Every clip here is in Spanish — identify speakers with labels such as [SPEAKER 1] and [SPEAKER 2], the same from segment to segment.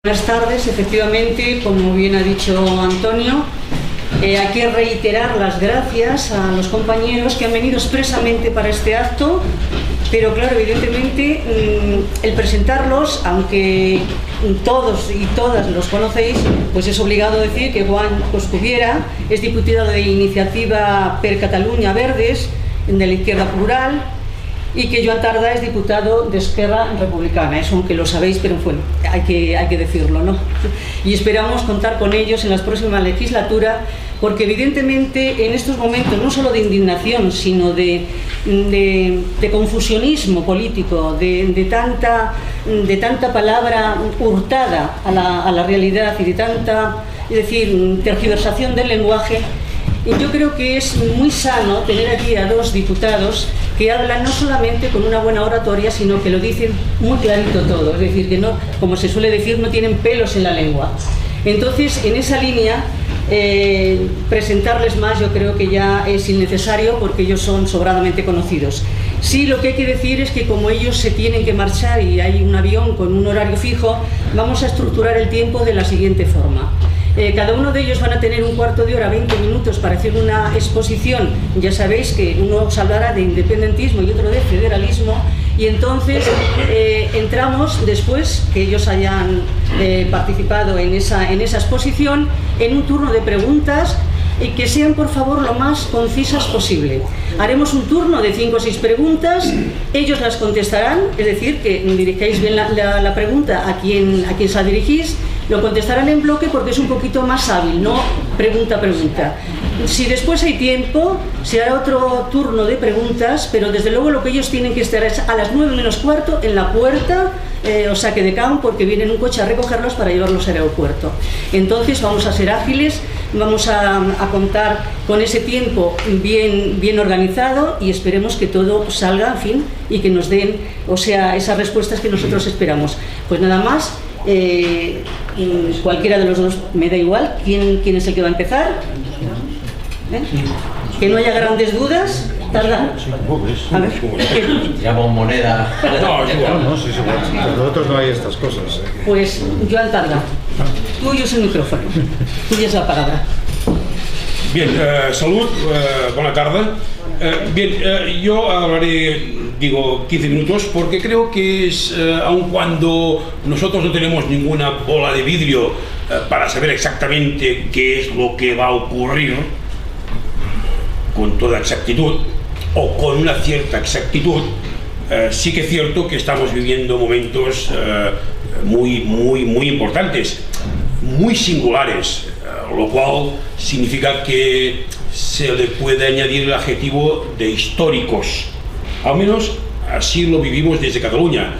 [SPEAKER 1] Buenas tardes, efectivamente, como bien ha dicho Antonio, hay que reiterar las gracias a los compañeros que han venido expresamente para este acto, pero claro, evidentemente el presentarlos, aunque todos y todas los conocéis, pues es obligado decir que Juan Coscubiera es diputado de Iniciativa per Catalunya Verdes, de la Izquierda Plural, y que Joan Tardá es diputado de Esquerra Republicana. Eso aunque lo sabéis, pero bueno, hay que decirlo, ¿no? Y esperamos contar con ellos en la próxima legislatura, porque evidentemente en estos momentos no solo de indignación, sino de confusionismo político, de tanta palabra hurtada a la realidad y de tanta, es decir, tergiversación del lenguaje, yo creo que es muy sano tener aquí a dos diputados que hablan no solamente con una buena oratoria, sino que lo dicen muy clarito todo, es decir, que no, como se suele decir, no tienen pelos en la lengua. Entonces, en esa línea, presentarles más yo creo que ya es innecesario, porque ellos son sobradamente conocidos. Sí, lo que hay que decir es que como ellos se tienen que marchar y hay un avión con un horario fijo, vamos a estructurar el tiempo de la siguiente forma. Cada uno de ellos van a tener un cuarto de hora, 20 minutos para hacer una exposición. Ya sabéis que uno os hablará de independentismo y otro de federalismo, y entonces entramos, después que ellos hayan participado en esa exposición, en un turno de preguntas y que sean por favor lo más concisas posible. Haremos un turno de 5 o 6 preguntas, ellos las contestarán, es decir, que dirijáis bien la pregunta a quien se la dirigís. Lo contestarán en bloque porque es un poquito más hábil, no pregunta a pregunta. Si después hay tiempo, se hará otro turno de preguntas, pero desde luego lo que ellos tienen que estar es a las 9 menos cuarto en la puerta, o saque de campo, porque viene en un coche a recogerlos para llevarlos al aeropuerto. Entonces vamos a ser ágiles, vamos a contar con ese tiempo bien organizado y esperemos que todo salga, en fin, y que nos den, o sea, esas respuestas que nosotros esperamos. Pues nada más. Cualquiera de los dos me da igual. ¿Quién es el que va a empezar? Que no haya grandes dudas. Tarda. A ver.
[SPEAKER 2] Llamo moneda.
[SPEAKER 3] No, sí, con nosotros no hay estas cosas.
[SPEAKER 1] Pues Joan Tardá, tuyo es el micrófono, tuya es la palabra.
[SPEAKER 4] Bien, salud, buena tarde. Bien, yo hablaré, 15 minutos, porque creo que es, aun cuando nosotros no tenemos ninguna bola de vidrio para saber exactamente qué es lo que va a ocurrir con toda exactitud, o con una cierta exactitud, sí que es cierto que estamos viviendo momentos muy importantes, muy singulares, lo cual significa que se le puede añadir el adjetivo de históricos. Al menos así lo vivimos desde Cataluña,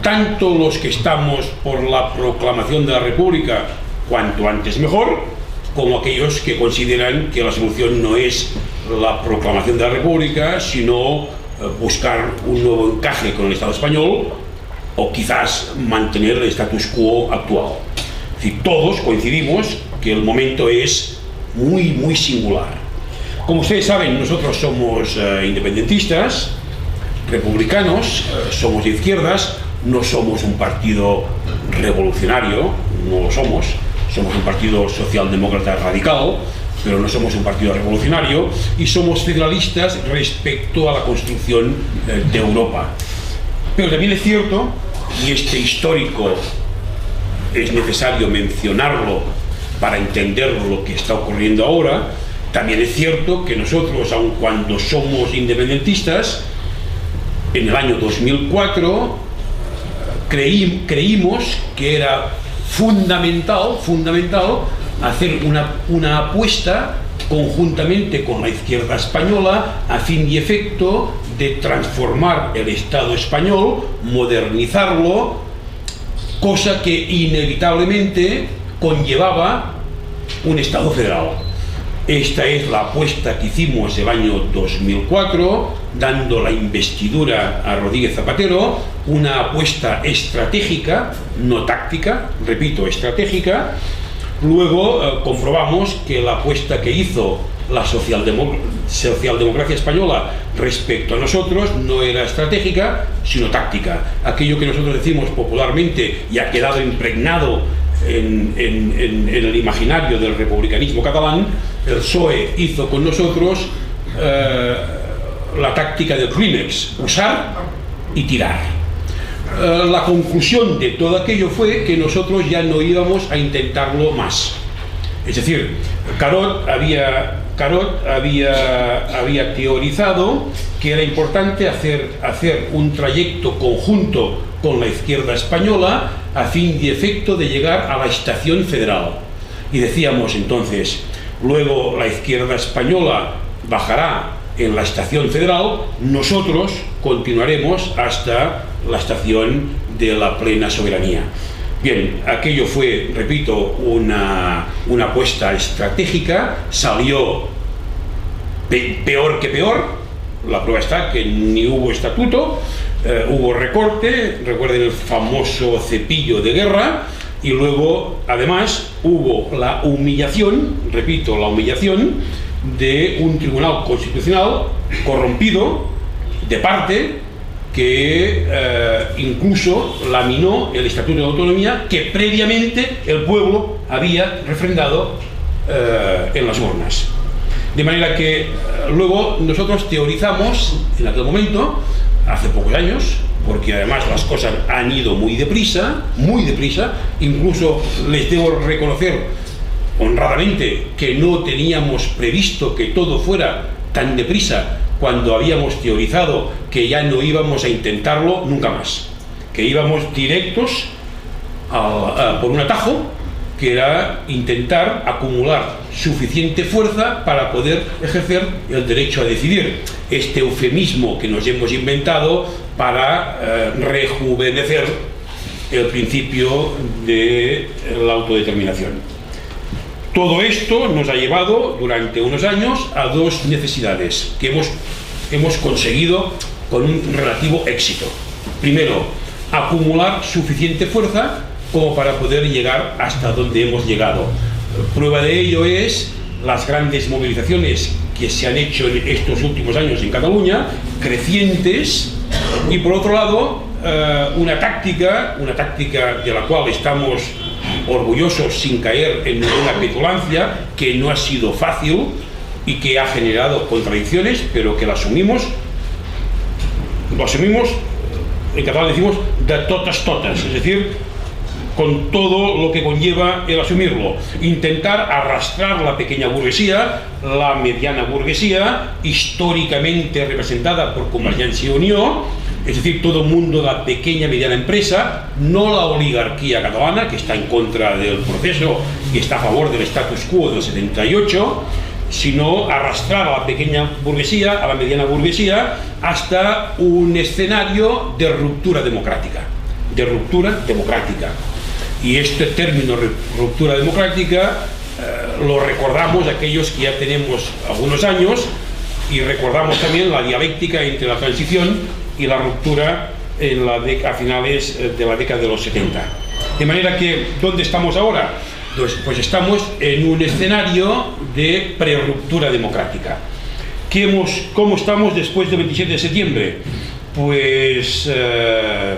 [SPEAKER 4] tanto los que estamos por la proclamación de la República, cuanto antes mejor, como aquellos que consideran que la solución no es la proclamación de la República, sino buscar un nuevo encaje con el Estado español, o quizás mantener el status quo actual. Es decir, todos coincidimos que el momento es muy singular. Como ustedes saben, nosotros somos independentistas, republicanos, somos de izquierdas, no somos un partido revolucionario, no lo somos un partido socialdemócrata radical, pero no somos un partido revolucionario, y somos federalistas respecto a la construcción de Europa. Pero también es cierto, y este histórico es necesario mencionarlo para entender lo que está ocurriendo ahora, también es cierto que nosotros, aun cuando somos independentistas, en el año 2004 creímos que era fundamental hacer una apuesta conjuntamente con la izquierda española a fin y efecto de transformar el Estado español, modernizarlo, cosa que inevitablemente conllevaba un Estado federal. Esta es la apuesta que hicimos el año 2004, dando la investidura a Rodríguez Zapatero, una apuesta estratégica, no táctica, repito, estratégica. Luego comprobamos que la apuesta que hizo la socialdemocracia española respecto a nosotros no era estratégica, sino táctica. Aquello que nosotros decimos popularmente y ha quedado impregnado en el imaginario del republicanismo catalán, el PSOE hizo con nosotros la táctica del Kleenex, usar y tirar. La conclusión de todo aquello fue que nosotros ya no íbamos a intentarlo más. Es decir, Carod había teorizado que era importante hacer un trayecto conjunto con la izquierda española a fin y efecto de llegar a la estación federal. Y decíamos entonces, luego la izquierda española bajará en la estación federal, nosotros continuaremos hasta la estación de la plena soberanía. Bien, aquello fue, repito, una apuesta estratégica, salió peor que peor. La prueba está que ni hubo estatuto, hubo recorte, recuerden el famoso cepillo de guerra, y luego además hubo la humillación, repito, la humillación de un tribunal constitucional corrompido de parte que incluso laminó el Estatuto de Autonomía que previamente el pueblo había refrendado en las urnas. De manera que luego nosotros teorizamos en aquel momento, hace pocos años, porque además las cosas han ido muy deprisa, incluso les debo reconocer honradamente que no teníamos previsto que todo fuera tan deprisa cuando habíamos teorizado que ya no íbamos a intentarlo nunca más, que íbamos directos por un atajo, que era intentar acumular suficiente fuerza para poder ejercer el derecho a decidir, este eufemismo que nos hemos inventado para rejuvenecer el principio de la autodeterminación. Todo esto nos ha llevado durante unos años a dos necesidades que hemos conseguido con un relativo éxito. Primero, acumular suficiente fuerza como para poder llegar hasta donde hemos llegado. Prueba de ello es las grandes movilizaciones que se han hecho en estos últimos años en Cataluña, crecientes, y por otro lado, una táctica de la cual estamos orgullosos sin caer en ninguna petulancia, que no ha sido fácil y que ha generado contradicciones, pero que lo asumimos, en catalán decimos de totes, es decir, con todo lo que conlleva el asumirlo, intentar arrastrar la pequeña burguesía, la mediana burguesía, históricamente representada por Convergencia y Unió, es decir, todo el mundo de la pequeña y mediana empresa, no la oligarquía catalana, que está en contra del proceso y está a favor del status quo del 78, sino arrastrar a la pequeña burguesía, a la mediana burguesía, hasta un escenario de ruptura democrática. Y este término ruptura democrática lo recordamos aquellos que ya tenemos algunos años, y recordamos también la dialéctica entre la transición y la ruptura a finales de la década de los 70. De manera que, ¿dónde estamos ahora? Pues estamos en un escenario de prerruptura democrática. ¿Cómo estamos después del 27 de septiembre? Pues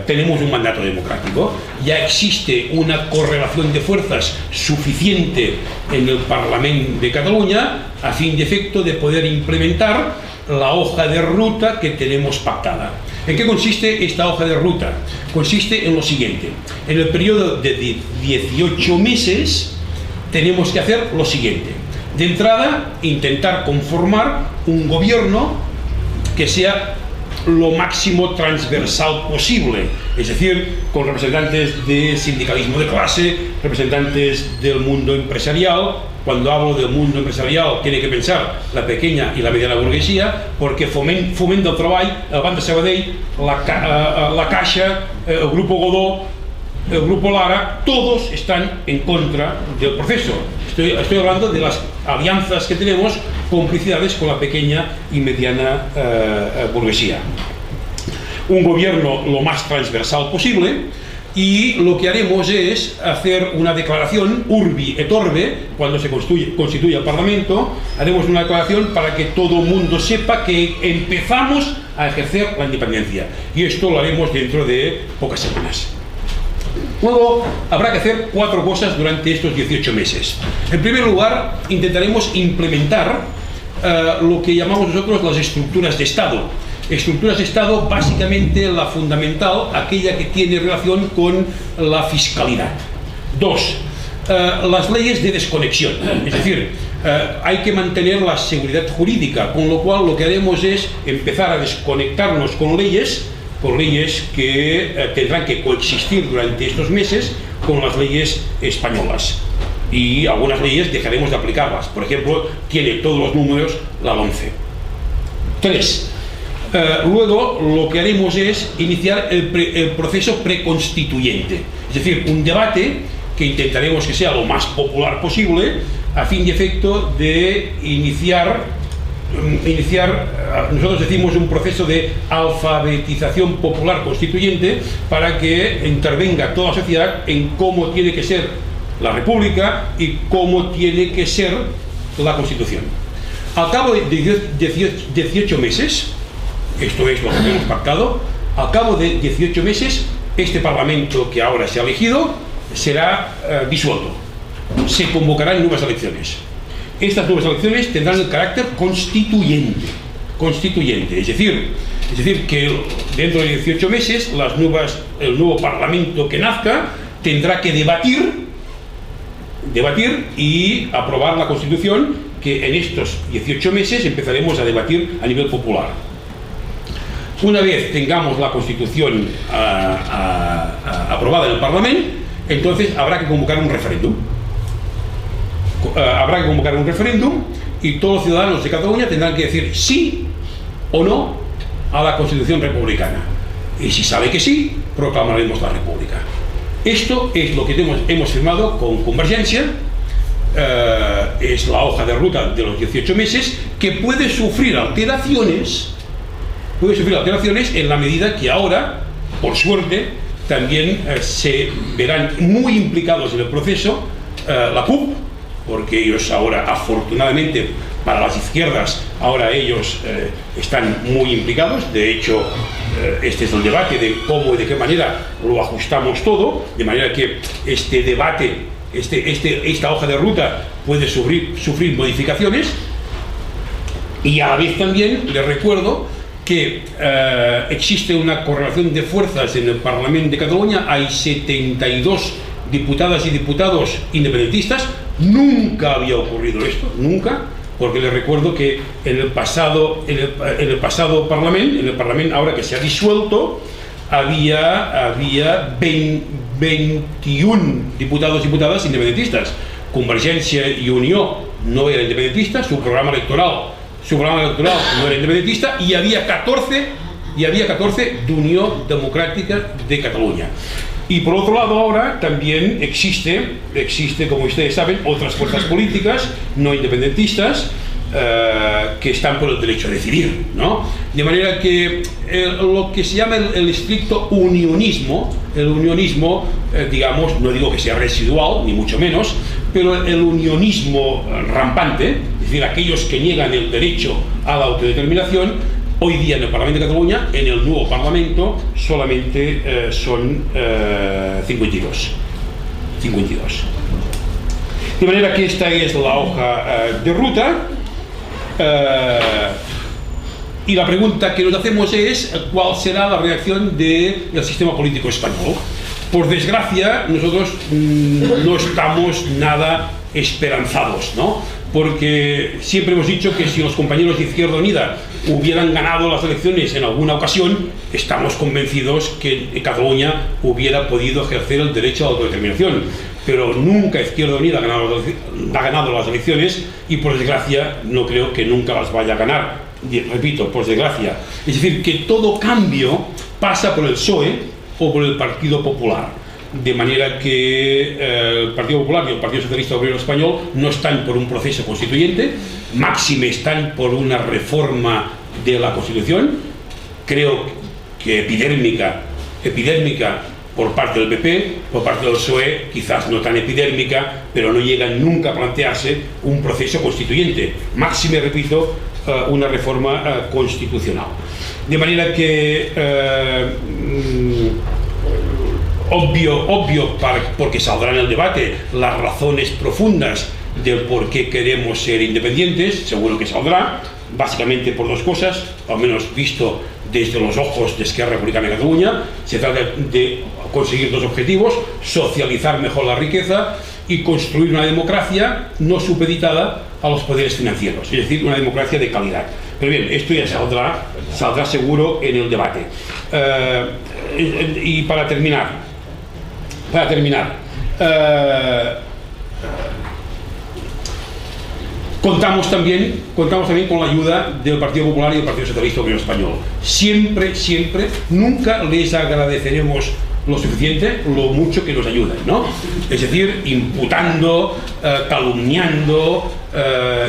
[SPEAKER 4] tenemos un mandato democrático, ya existe una correlación de fuerzas suficiente en el Parlamento de Cataluña a fin de efecto de poder implementar la hoja de ruta que tenemos pactada. ¿En qué consiste esta hoja de ruta? Consiste en lo siguiente: en el periodo de 18 meses tenemos que hacer lo siguiente. De entrada, intentar conformar un gobierno que sea lo máximo transversal posible, es decir, con representantes de sindicalismo de clase, representantes del mundo empresarial. Cuando hablo del mundo empresarial, tiene que pensar la pequeña y la mediana burguesía, porque Foment del Treball, el Banc de Sabadell, la Caixa, el Grupo Godó, el Grupo Lara, todos están en contra del proceso. Estoy hablando de las alianzas que tenemos, complicidades con la pequeña y mediana burguesía. Un gobierno lo más transversal posible, y lo que haremos es hacer una declaración urbi et orbe. Cuando se constituye el Parlamento, haremos una declaración para que todo el mundo sepa que empezamos a ejercer la independencia, y esto lo haremos dentro de pocas semanas. Luego, habrá que hacer 4 cosas durante estos 18 meses. En primer lugar, intentaremos implementar lo que llamamos nosotros las estructuras de Estado. Estructuras de Estado, básicamente la fundamental, aquella que tiene relación con la fiscalidad. 2. Las leyes de desconexión, es decir, hay que mantener la seguridad jurídica, con lo cual lo que haremos es empezar a desconectarnos con leyes que tendrán que coexistir durante estos meses con las leyes españolas. Y algunas leyes dejaremos de aplicarlas. Por ejemplo, tiene todos los números la 11. 3. Luego lo que haremos es iniciar el proceso preconstituyente, es decir, un debate que intentaremos que sea lo más popular posible a fin y efecto de iniciar, nosotros decimos un proceso de alfabetización popular constituyente para que intervenga toda la sociedad en cómo tiene que ser la República y cómo tiene que ser la Constitución. Al cabo de 18 meses, esto es lo que hemos pactado, al cabo de 18 meses, este Parlamento que ahora se ha elegido será disuelto. Se convocarán nuevas elecciones. Estas nuevas elecciones tendrán el carácter constituyente, es decir que dentro de 18 meses el nuevo Parlamento que nazca tendrá que debatir y aprobar la Constitución que en estos 18 meses empezaremos a debatir a nivel popular. Una vez tengamos la Constitución aprobada en el Parlamento, entonces habrá que convocar un referéndum. Y todos los ciudadanos de Cataluña tendrán que decir sí o no a la Constitución republicana. Y si sabe que sí, proclamaremos la República. Esto es lo que hemos firmado con Convergencia. Es la hoja de ruta de los 18 meses que puede sufrir alteraciones en la medida que ahora, por suerte, también se verán muy implicados en el proceso la CUP, porque ellos ahora, afortunadamente para las izquierdas, ahora ellos están muy implicados. De hecho, este es el debate de cómo y de qué manera lo ajustamos todo, de manera que este debate, esta hoja de ruta puede sufrir modificaciones. Y a la vez también les recuerdo que existe una correlación de fuerzas en el Parlamento de Cataluña. Hay 72 diputadas y diputados independentistas. Nunca había ocurrido esto, nunca, porque les recuerdo que en el pasado Parlamento, en el Parlamento ahora que se ha disuelto, había 21 diputados y diputadas independentistas. Convergencia y Unió no eran independentistas, su programa electoral no era independentista, y había 14 de Unión Democrática de Cataluña. Y por otro lado ahora también existe, como ustedes saben, otras fuerzas políticas no independentistas que están por el derecho a decidir, ¿no? De manera que lo que se llama el estricto unionismo, digamos, no digo que sea residual, ni mucho menos, pero el unionismo rampante, es decir, aquellos que niegan el derecho a la autodeterminación, hoy día en el Parlamento de Cataluña, en el nuevo Parlamento, solamente son 52. De manera que esta es la hoja de ruta. Y la pregunta que nos hacemos es ¿cuál será la reacción del sistema político español? Por desgracia, nosotros no estamos nada esperanzados, ¿no? Porque siempre hemos dicho que si los compañeros de Izquierda Unida hubieran ganado las elecciones en alguna ocasión, estamos convencidos que Cataluña hubiera podido ejercer el derecho a la autodeterminación. Pero nunca Izquierda Unida ha ganado las elecciones y, por desgracia, no creo que nunca las vaya a ganar. Repito, por desgracia. Es decir, que todo cambio pasa por el PSOE o por el Partido Popular. De manera que el Partido Popular y el Partido Socialista Obrero Español no están por un proceso constituyente, máxime están por una reforma de la Constitución, creo que epidérmica por parte del PP, por parte del PSOE quizás no tan epidérmica, pero no llegan nunca a plantearse un proceso constituyente, máxime, repito, una reforma constitucional. De manera que obvio porque saldrá en el debate las razones profundas del por qué queremos ser independientes, seguro que saldrá, básicamente por dos cosas, al menos visto desde los ojos de Esquerra Republicana de Cataluña. Se trata de conseguir dos objetivos: socializar mejor la riqueza y construir una democracia no supeditada a los poderes financieros, es decir, una democracia de calidad. Pero bien, esto ya saldrá seguro en el debate. Y para terminar, contamos también con la ayuda del Partido Popular y del Partido Socialista Obrero Español. Siempre, nunca les agradeceremos lo suficiente, lo mucho que nos ayudan, ¿no? Es decir, imputando, calumniando,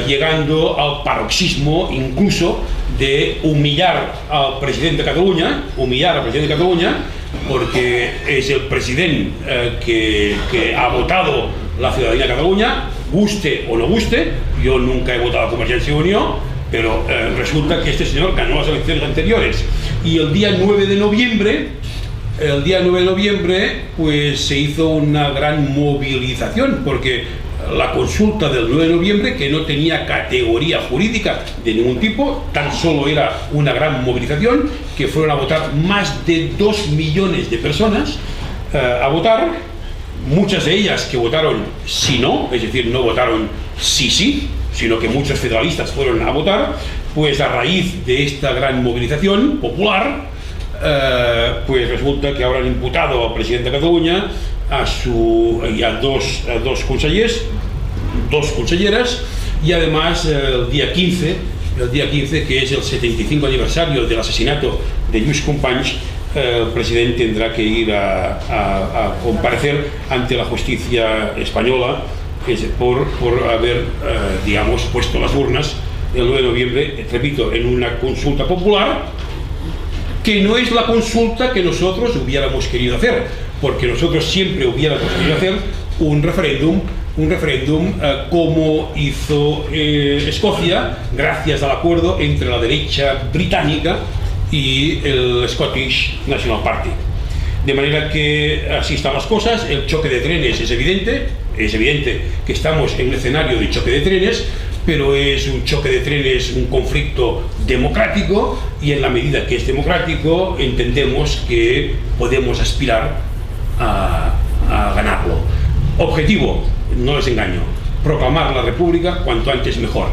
[SPEAKER 4] llegando al paroxismo incluso de humillar al presidente de Cataluña, porque es el presidente que ha votado la ciudadanía de Cataluña, guste o no guste. Yo nunca he votado a Convergencia y Unió, pero resulta que este señor ganó las elecciones anteriores, y el día 9 de noviembre pues se hizo una gran movilización, porque la consulta del 9 de noviembre, que no tenía categoría jurídica de ningún tipo, tan solo era una gran movilización, que fueron a votar más de 2 millones de personas a votar, muchas de ellas que votaron sí no, es decir, no votaron sí, sino que muchos federalistas fueron a votar. Pues a raíz de esta gran movilización popular, pues resulta que ahora han imputado al presidente de Cataluña y a dos consellers, dos conselleras, y además el día 15, que es el 75 aniversario del asesinato de Lluís Companys, el presidente tendrá que ir a comparecer ante la justicia española por haber, digamos, puesto las urnas el 9 de noviembre, repito, en una consulta popular, que no es la consulta que nosotros hubiéramos querido hacer, porque nosotros siempre hubiéramos querido hacer un referéndum como hizo Escocia, gracias al acuerdo entre la derecha británica y el Scottish National Party. De manera que así están las cosas. El choque de trenes es evidente que estamos en un escenario de choque de trenes, pero es un choque de trenes, un conflicto democrático, y en la medida que es democrático entendemos que podemos aspirar a ganarlo. Objetivo, no les engaño, proclamar la República cuanto antes mejor.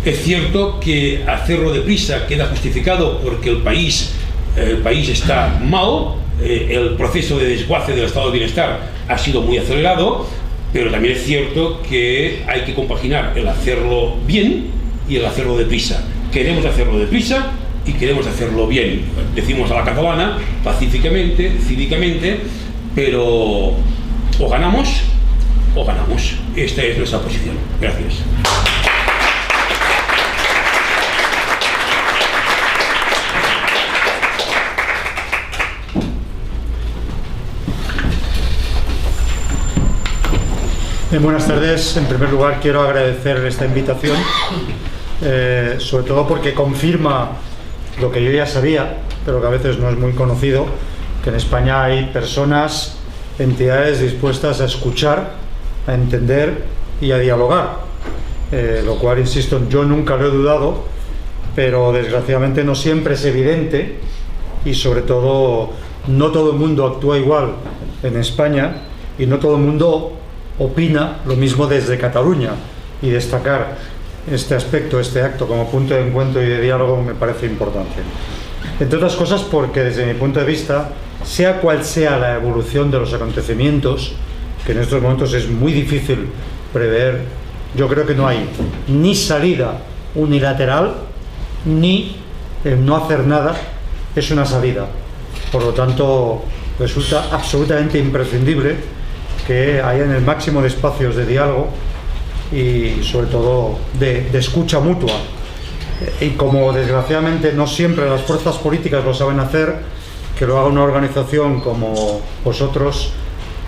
[SPEAKER 4] Es cierto que hacerlo deprisa queda justificado porque el país está mal, el proceso de desguace del estado de bienestar ha sido muy acelerado, pero también es cierto que hay que compaginar el hacerlo bien y el hacerlo deprisa. Queremos hacerlo deprisa y queremos hacerlo bien, decimos a la catalana, pacíficamente, cívicamente, pero o ganamos o ganamos. Esta es nuestra posición. Gracias.
[SPEAKER 3] Buenas tardes. En primer lugar, quiero agradecer esta invitación, sobre todo porque confirma lo que yo ya sabía, pero que a veces no es muy conocido, que en España hay personas, entidades dispuestas a escuchar, a entender y a dialogar, lo cual, insisto, yo nunca lo he dudado, pero desgraciadamente no siempre es evidente, y sobre todo no todo el mundo actúa igual en España, y no todo el mundo opina lo mismo desde Cataluña, y destacar este aspecto, este acto como punto de encuentro y de diálogo me parece importante. Entre otras cosas porque desde mi punto de vista, sea cual sea la evolución de los acontecimientos, que en estos momentos es muy difícil prever, yo creo que no hay ni salida unilateral, ni el no hacer nada es una salida. Por lo tanto, resulta absolutamente imprescindible que hayan el máximo de espacios de diálogo y sobre todo de escucha mutua. Y como desgraciadamente no siempre las fuerzas políticas lo saben hacer, que lo haga una organización como vosotros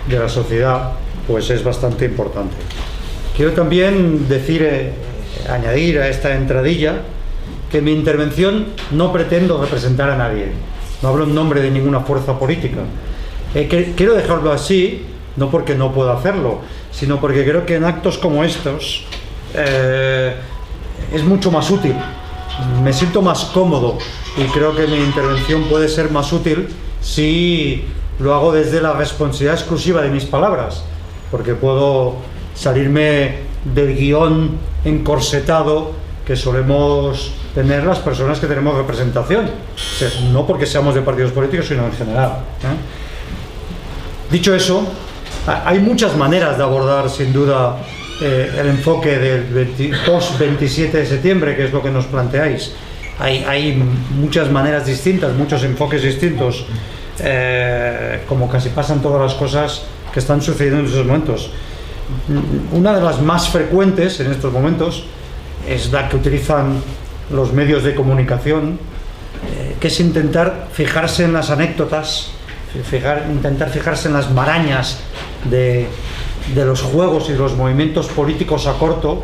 [SPEAKER 3] de la sociedad, pues es bastante importante. Quiero también añadir a esta entradilla, que en mi intervención no pretendo representar a nadie, no hablo en nombre de ninguna fuerza política, Quiero dejarlo así, no porque no pueda hacerlo, sino porque creo que en actos como estos es mucho más útil. Me siento más cómodo y creo que mi intervención puede ser más útil si lo hago desde la responsabilidad exclusiva de mis palabras, porque puedo salirme del guión encorsetado que solemos tener las personas que tenemos representación, no porque seamos de partidos políticos, sino en general. Dicho eso, hay muchas maneras de abordar sin duda el enfoque del post-27 de septiembre, que es lo que nos planteáis. Hay muchas maneras distintas, muchos enfoques distintos, como casi pasan todas las cosas que están sucediendo en estos momentos. Una de las más frecuentes en estos momentos es la que utilizan los medios de comunicación, que es intentar fijarse en las anécdotas, intentar fijarse en las marañas de los juegos y los movimientos políticos a corto,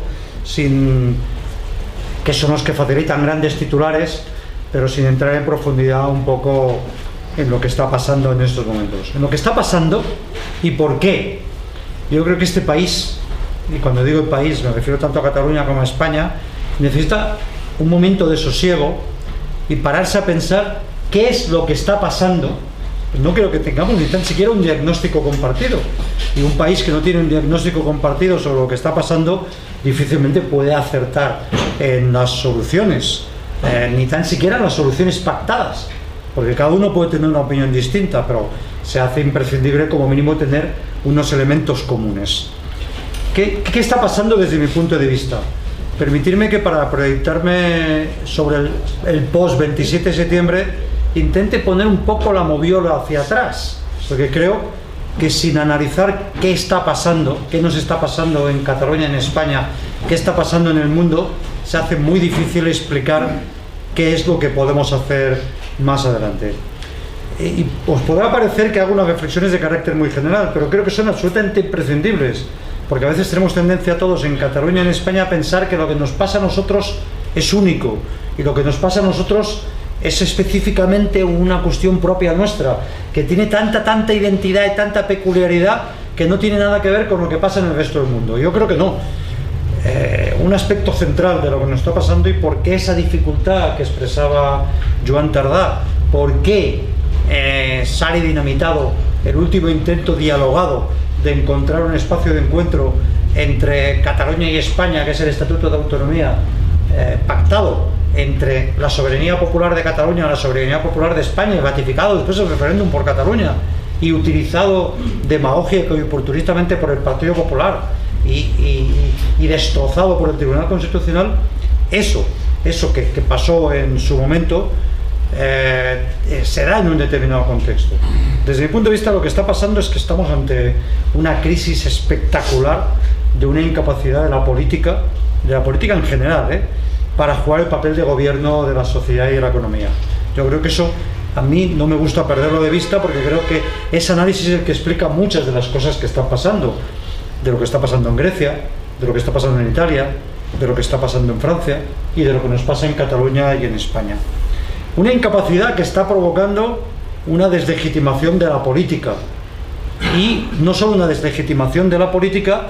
[SPEAKER 3] que son los que facilitan grandes titulares, pero sin entrar en profundidad un poco en lo que está pasando en estos momentos. En lo que está pasando y por qué. Yo creo que este país, y cuando digo el país me refiero tanto a Cataluña como a España, necesita un momento de sosiego y pararse a pensar qué es lo que está pasando. No creo que tengamos ni tan siquiera un diagnóstico compartido, y un país que no tiene un diagnóstico compartido sobre lo que está pasando difícilmente puede acertar en las soluciones, ni tan siquiera en las soluciones pactadas, porque cada uno puede tener una opinión distinta, pero se hace imprescindible como mínimo tener unos elementos comunes. ¿Qué está pasando desde mi punto de vista? Permitirme que para proyectarme sobre el post-27 de septiembre intente poner un poco la moviola hacia atrás, porque creo que sin analizar qué está pasando, qué nos está pasando en Cataluña, en España, qué está pasando en el mundo, se hace muy difícil explicar qué es lo que podemos hacer más adelante. Y os podrá parecer que hago unas reflexiones de carácter muy general, pero creo que son absolutamente imprescindibles, porque a veces tenemos tendencia todos en Cataluña y en España a pensar que lo que nos pasa a nosotros es único, y lo que nos pasa a nosotros es específicamente una cuestión propia nuestra, que tiene tanta identidad y tanta peculiaridad que no tiene nada que ver con lo que pasa en el resto del mundo. Yo creo que no. Un aspecto central de lo que nos está pasando, y por qué esa dificultad que expresaba Joan Tardà, por qué sale dinamitado el último intento dialogado de encontrar un espacio de encuentro entre Cataluña y España, que es el Estatuto de Autonomía pactado entre la soberanía popular de Cataluña y la soberanía popular de España, y ratificado después el referéndum por Cataluña y utilizado demagógica y oportunistamente por el Partido Popular y destrozado por el Tribunal Constitucional. Eso que pasó en su momento se da en un determinado contexto. Desde mi punto de vista, lo que está pasando es que estamos ante una crisis espectacular de una incapacidad de la política en general, para jugar el papel de gobierno de la sociedad y de la economía. Yo creo que eso a mí no me gusta perderlo de vista, porque creo que ese análisis es el que explica muchas de las cosas que están pasando, de lo que está pasando en Grecia, de lo que está pasando en Italia, de lo que está pasando en Francia y de lo que nos pasa en Cataluña y en España. Una incapacidad que está provocando una deslegitimación de la política, y no solo una deslegitimación de la política,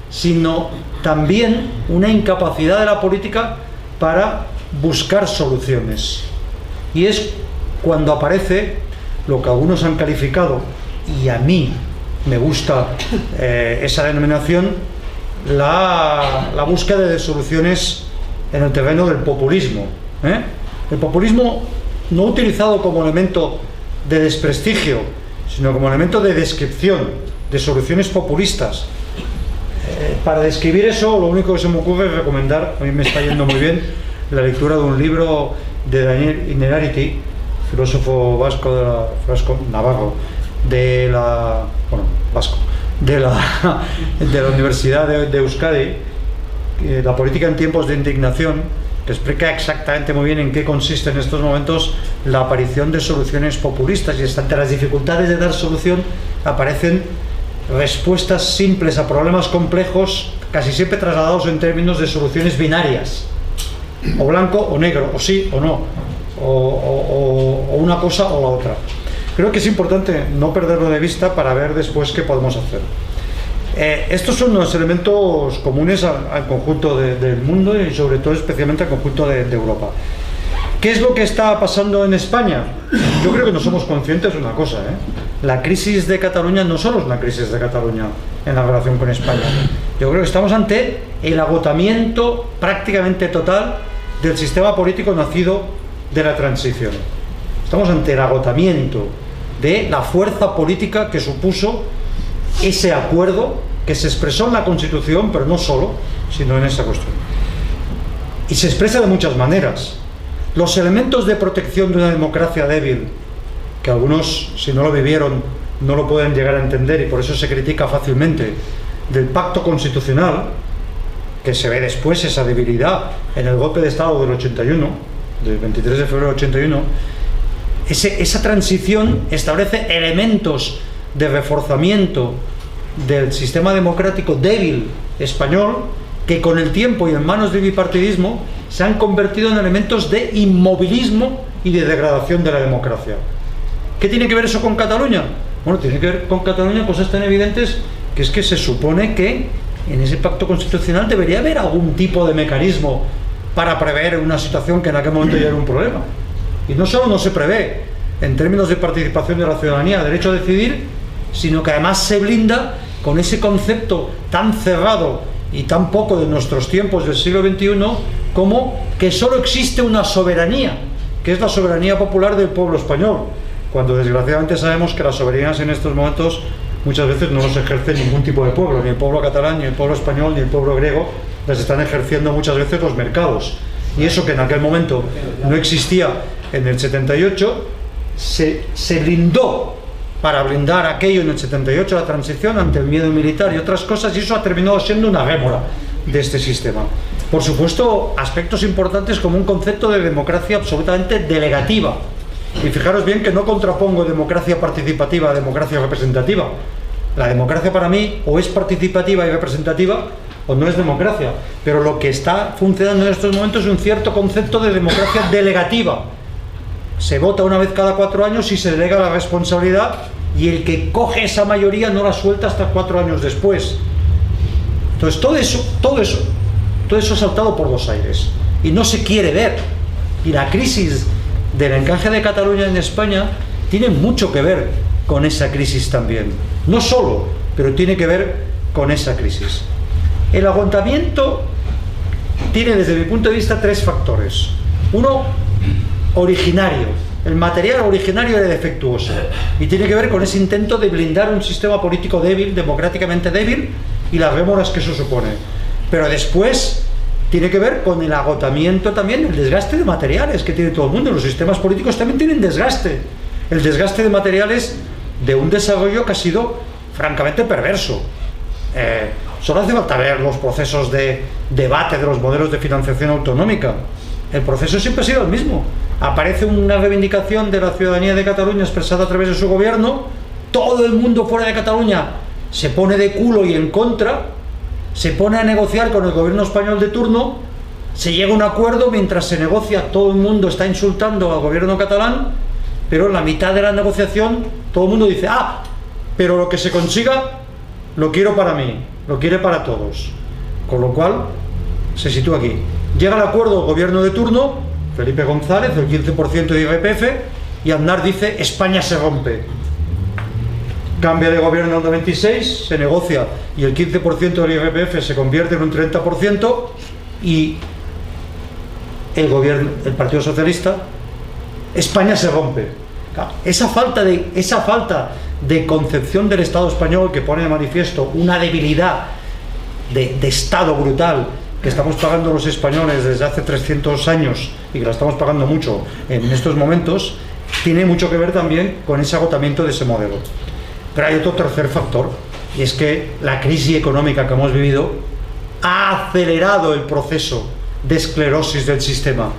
[SPEAKER 3] sino también una incapacidad de la política para buscar soluciones. Y es cuando aparece lo que algunos han calificado, y a mí me gusta esa denominación, la búsqueda de soluciones en el terreno del populismo. El populismo no utilizado como elemento de desprestigio, sino como elemento de descripción de soluciones populistas. Para describir eso, lo único que se me ocurre es recomendar, a mí me está yendo muy bien, la lectura de un libro de Daniel Innerarity, filósofo navarro, de la Universidad de Euskadi, La política en tiempos de indignación, que explica exactamente muy bien en qué consiste en estos momentos la aparición de soluciones populistas, y ante las dificultades de dar solución aparecen respuestas simples a problemas complejos, casi siempre trasladados en términos de soluciones binarias, o blanco o negro, o sí o no, o una cosa o la otra. creo que es importante no perderlo de vista para ver después qué podemos hacer. Estos son los elementos comunes al conjunto del mundo y sobre todo especialmente al conjunto de Europa. ¿Qué es lo que está pasando en España? Yo creo que no somos conscientes de una cosa, La crisis de Cataluña no solo es una crisis de Cataluña en la relación con España. Yo creo que estamos ante el agotamiento prácticamente total del sistema político nacido de la transición. Estamos ante el agotamiento de la fuerza política que supuso ese acuerdo que se expresó en la Constitución, pero no solo, sino en esa cuestión. Y se expresa de muchas maneras. Los elementos de protección de una democracia débil, que algunos, si no lo vivieron, no lo pueden llegar a entender y por eso se critica fácilmente, del pacto constitucional, que se ve después esa debilidad en el golpe de Estado del 81, del 23 de febrero del 81, esa transición establece elementos de reforzamiento del sistema democrático débil español que con el tiempo y en manos del bipartidismo se han convertido en elementos de inmovilismo y de degradación de la democracia. ¿Qué tiene que ver eso con Cataluña? Bueno, tiene que ver con Cataluña cosas tan evidentes que es que se supone que en ese pacto constitucional debería haber algún tipo de mecanismo para prever una situación que en aquel momento ya era un problema. Y no solo no se prevé en términos de participación de la ciudadanía, derecho a decidir, sino que además se blinda con ese concepto tan cerrado y tan poco de nuestros tiempos del siglo XXI como que solo existe una soberanía, que es la soberanía popular del pueblo español, cuando desgraciadamente sabemos que las soberanías en estos momentos muchas veces no los ejerce ningún tipo de pueblo, ni el pueblo catalán, ni el pueblo español, ni el pueblo griego, las están ejerciendo muchas veces los mercados. Y eso que en aquel momento no existía en el 78, se blindó para blindar aquello en el 78, la transición ante el miedo militar y otras cosas, y eso ha terminado siendo una rémora de este sistema. Por supuesto, aspectos importantes como un concepto de democracia absolutamente delegativa. Y fijaros bien que no contrapongo democracia participativa a democracia representativa. La democracia para mí o es participativa y representativa o no es democracia. Pero lo que está funcionando en estos momentos es un cierto concepto de democracia delegativa. Se vota una vez cada 4 años y se delega la responsabilidad y el que coge esa mayoría no la suelta hasta 4 años después. Entonces todo eso ha saltado por los aires y no se quiere ver. Y la crisis del encaje de Cataluña en España tiene mucho que ver con esa crisis también. No solo, pero tiene que ver con esa crisis. El agotamiento tiene desde mi punto de vista 3 factores. Uno, originario. El material originario era defectuoso y tiene que ver con ese intento de blindar un sistema político débil, democráticamente débil, y las rémoras que eso supone. Pero después tiene que ver con el agotamiento también, el desgaste de materiales que tiene todo el mundo. Los sistemas políticos también tienen desgaste. El desgaste de materiales de un desarrollo que ha sido francamente perverso. Solo hace falta ver los procesos de debate de los modelos de financiación autonómica. El proceso siempre ha sido el mismo. Aparece una reivindicación de la ciudadanía de Cataluña expresada a través de su gobierno, todo el mundo fuera de Cataluña se pone de culo y en contra, se pone a negociar con el gobierno español de turno, se llega a un acuerdo, mientras se negocia todo el mundo está insultando al gobierno catalán, pero en la mitad de la negociación todo el mundo dice, pero lo que se consiga lo quiero para mí, lo quiere para todos, con lo cual se sitúa aquí. Llega el acuerdo el gobierno de turno, Felipe González, el 15% de IRPF, y Aznar dice, España se rompe. Cambia de gobierno en el 96, se negocia y el 15% del IRPF se convierte en un 30% y el Partido Socialista, España se rompe. Esa falta de concepción del Estado español que pone de manifiesto una debilidad de Estado brutal que estamos pagando los españoles desde hace 300 años y que la estamos pagando mucho en estos momentos, tiene mucho que ver también con ese agotamiento de ese modelo. Pero hay otro tercer factor, y es que la crisis económica que hemos vivido ha acelerado el proceso de esclerosis del sistema.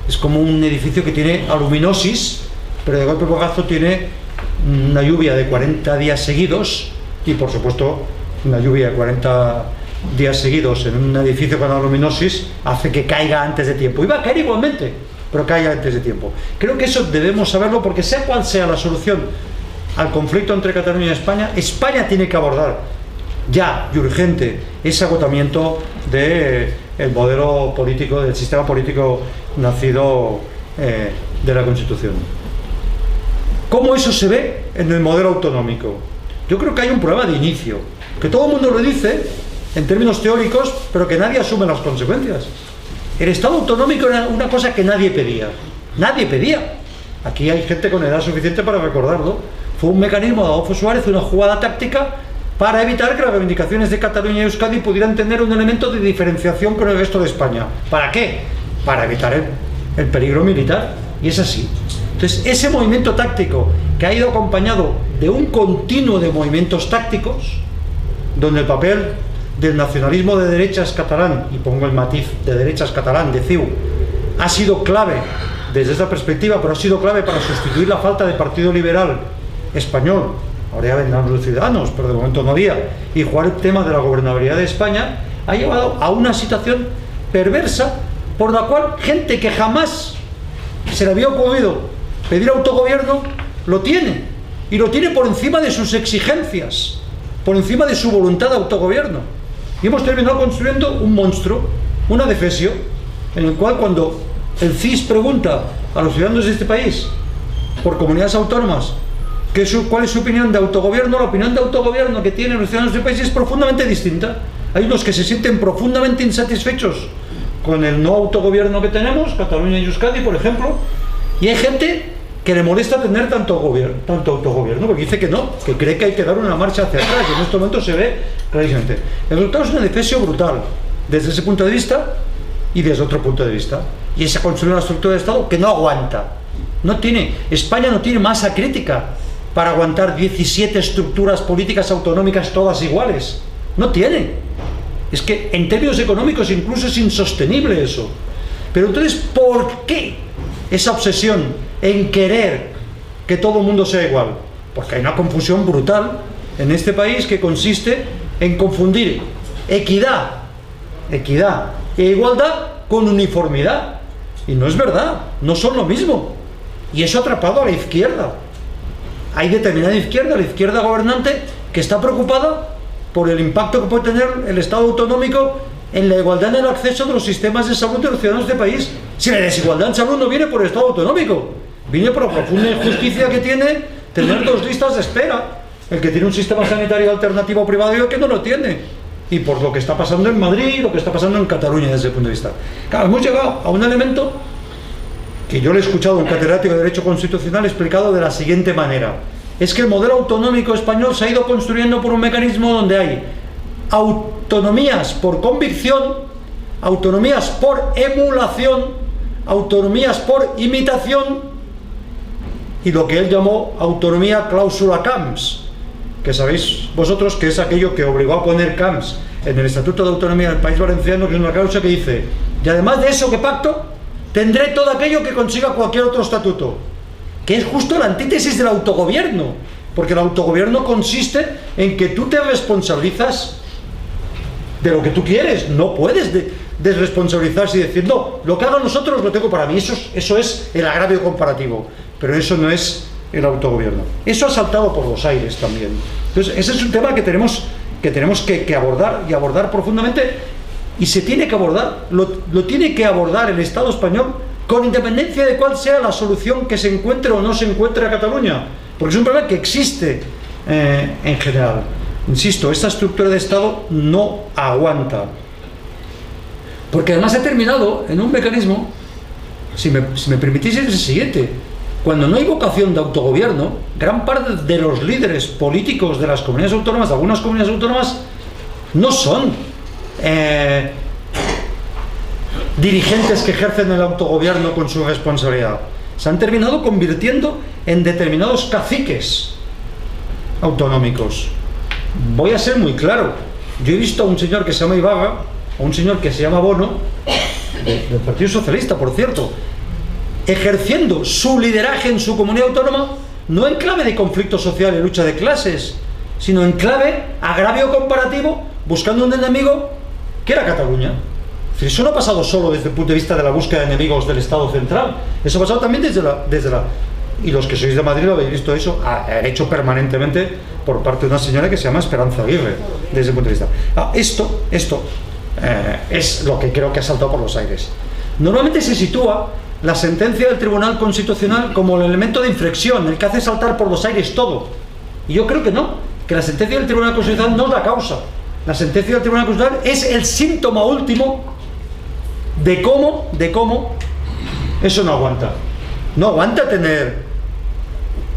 [SPEAKER 3] Es como un edificio que tiene aluminosis, pero de golpe porrazo tiene una lluvia de 40 días seguidos, y por supuesto una lluvia de 40 días seguidos en un edificio con aluminosis hace que caiga antes de tiempo, y va a caer igualmente, pero que haya antes de tiempo. Creo que eso debemos saberlo, porque sea cual sea la solución al conflicto entre Cataluña y España, España tiene que abordar ya y urgente ese agotamiento del modelo político, del sistema político nacido de la Constitución. ¿Cómo eso se ve en el modelo autonómico? Yo creo que hay un problema de inicio, que todo el mundo lo dice en términos teóricos, pero que nadie asume las consecuencias. El Estado autonómico era una cosa que nadie pedía. Nadie pedía. Aquí hay gente con edad suficiente para recordarlo. Fue un mecanismo de Adolfo Suárez, una jugada táctica para evitar que las reivindicaciones de Cataluña y Euskadi pudieran tener un elemento de diferenciación con el resto de España. ¿Para qué? Para evitar el peligro militar. Y es así. Entonces, ese movimiento táctico que ha ido acompañado de un continuo de movimientos tácticos, donde el papel del nacionalismo de derechas catalán, y pongo el matiz de derechas catalán, de CiU, ha sido clave desde esta perspectiva, pero ha sido clave para sustituir la falta de partido liberal español. Ahora ya vendrán los ciudadanos, pero de momento no había, y jugar el tema de la gobernabilidad de España ha llevado a una situación perversa por la cual gente que jamás se le había ocurrido pedir autogobierno lo tiene, y lo tiene por encima de sus exigencias, por encima de su voluntad de autogobierno. Y hemos terminado construyendo un monstruo, una defesio, en el cual cuando el CIS pregunta a los ciudadanos de este país por comunidades autónomas cuál es su opinión de autogobierno, la opinión de autogobierno que tienen los ciudadanos de este país es profundamente distinta. Hay unos que se sienten profundamente insatisfechos con el no autogobierno que tenemos, Cataluña y Euskadi, por ejemplo, y hay gente que le molesta tener tanto autogobierno, porque dice que no, que cree que hay que dar una marcha hacia atrás, y en este momento se ve clarísimamente. El resultado es una defesio brutal, desde ese punto de vista y desde otro punto de vista. Y se ha construido una estructura de Estado que no aguanta. España no tiene masa crítica para aguantar 17 estructuras políticas autonómicas todas iguales. No tiene. Es que en términos económicos incluso es insostenible eso. Pero entonces, ¿por qué esa obsesión en querer que todo el mundo sea igual? Porque hay una confusión brutal en este país que consiste en confundir equidad e igualdad con uniformidad. Y no es verdad, no son lo mismo. Y eso ha atrapado a la izquierda. Hay determinada izquierda, la izquierda gobernante, que está preocupada por el impacto que puede tener el Estado autonómico en la igualdad en el acceso de los sistemas de salud de los ciudadanos de este país. Si la desigualdad en salud no viene por el Estado autonómico, viene por la profunda injusticia que tiene tener 2 listas de espera, el que tiene un sistema sanitario alternativo privado y el que no lo tiene, y por lo que está pasando en Madrid y lo que está pasando en Cataluña desde ese punto de vista. Claro, hemos llegado a un elemento que yo le he escuchado a un catedrático de Derecho Constitucional explicado de la siguiente manera: es que el modelo autonómico español se ha ido construyendo por un mecanismo donde hay autonomías por convicción, autonomías por emulación, autonomías por imitación y lo que él llamó autonomía cláusula Camps, que sabéis vosotros que es aquello que obligó a poner Camps en el Estatuto de Autonomía del País Valenciano, que es una cláusula que dice: y además de eso que pacto, tendré todo aquello que consiga cualquier otro estatuto, que es justo la antítesis del autogobierno, porque el autogobierno consiste en que tú te responsabilizas de lo que tú quieres, no puedes desresponsabilizarse y decir, no, lo que hagan nosotros lo tengo para mí. Eso es el agravio comparativo, pero eso no es el autogobierno. Eso ha saltado por los aires también. Entonces, ese es un tema que tenemos que abordar, y abordar profundamente, y se tiene que abordar, lo tiene que abordar el Estado español con independencia de cuál sea la solución que se encuentre o no se encuentre a Cataluña, porque es un problema que existe en general. Insisto, esta estructura de Estado no aguanta, porque además ha terminado en un mecanismo, si me permitís, es el siguiente: cuando no hay vocación de autogobierno, gran parte de los líderes políticos de las comunidades autónomas, de algunas comunidades autónomas, no son dirigentes que ejercen el autogobierno con su responsabilidad. Se han terminado convirtiendo en determinados caciques autonómicos. Voy a ser muy claro: yo he visto a un señor que se llama Ibarra, a un señor que se llama Bono, del Partido Socialista, por cierto, ejerciendo su lideraje en su comunidad autónoma, no en clave de conflicto social y lucha de clases, sino en clave agravio comparativo, buscando un enemigo que era Cataluña. Eso no ha pasado solo desde el punto de vista de la búsqueda de enemigos del Estado central, eso ha pasado también desde la y los que sois de Madrid lo habéis visto, eso ha hecho permanentemente por parte de una señora que se llama Esperanza Aguirre, desde el punto de vista. Esto es lo que creo que ha saltado por los aires. Normalmente se sitúa la sentencia del Tribunal Constitucional como el elemento de inflexión, el que hace saltar por los aires todo. Y yo creo que no, que la sentencia del Tribunal Constitucional no es la causa. La sentencia del Tribunal Constitucional es el síntoma último de cómo eso no aguanta. No aguanta tener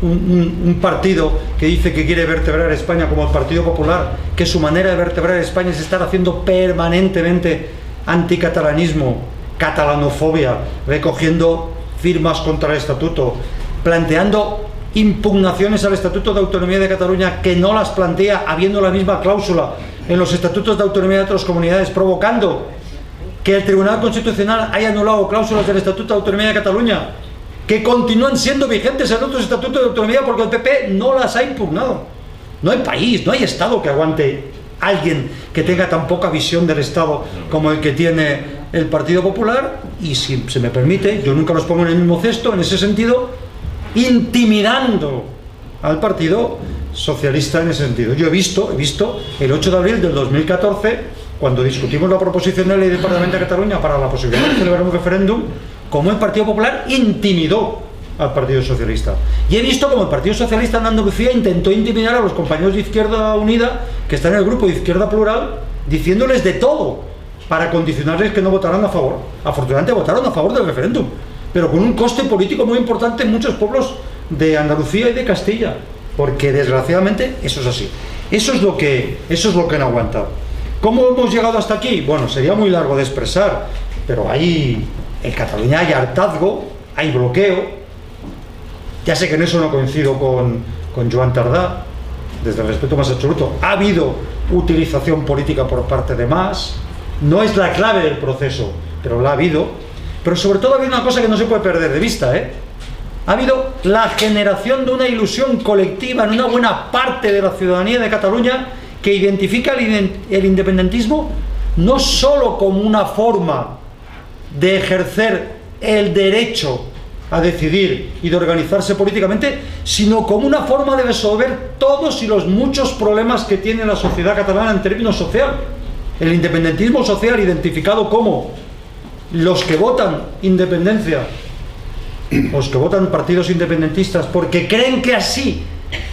[SPEAKER 3] un partido que dice que quiere vertebrar España como el Partido Popular, que su manera de vertebrar España es estar haciendo permanentemente anticatalanismo, catalanofobia, recogiendo firmas contra el Estatuto, planteando impugnaciones al Estatuto de Autonomía de Cataluña que no las plantea habiendo la misma cláusula en los Estatutos de Autonomía de otras comunidades, provocando que el Tribunal Constitucional haya anulado cláusulas del Estatuto de Autonomía de Cataluña que continúan siendo vigentes en otros estatutos de autonomía porque el PP no las ha impugnado. No hay país, no hay Estado que aguante alguien que tenga tan poca visión del Estado como el que tiene el Partido Popular, y si se me permite, yo nunca los pongo en el mismo cesto, en ese sentido, intimidando al Partido Socialista en ese sentido. Yo he visto el 8 de abril del 2014, cuando discutimos la proposición de ley del Parlamento de Cataluña para la posibilidad de celebrar un referéndum, como el Partido Popular intimidó al Partido Socialista. Y he visto como el Partido Socialista en Andalucía intentó intimidar a los compañeros de Izquierda Unida, que están en el grupo de Izquierda Plural, diciéndoles de todo para condicionarles que no votaran a favor. Afortunadamente votaron a favor del referéndum, pero con un coste político muy importante en muchos pueblos de Andalucía y de Castilla, porque desgraciadamente eso es así. Eso es lo que no aguanta. ¿Cómo hemos llegado hasta aquí? Bueno, sería muy largo de expresar, pero en Cataluña hay hartazgo, hay bloqueo. Ya sé que en eso no coincido con Joan Tardá, desde el respeto más absoluto. Ha habido utilización política por parte de Mas, no es la clave del proceso, pero la ha habido. Pero sobre todo ha habido una cosa que no se puede perder de vista, Ha habido la generación de una ilusión colectiva en una buena parte de la ciudadanía de Cataluña que identifica el independentismo no solo como una forma de ejercer el derecho a decidir y de organizarse políticamente, sino como una forma de resolver todos y los muchos problemas que tiene la sociedad catalana en términos social. El independentismo social, identificado como los que votan independencia, los que votan partidos independentistas porque creen que así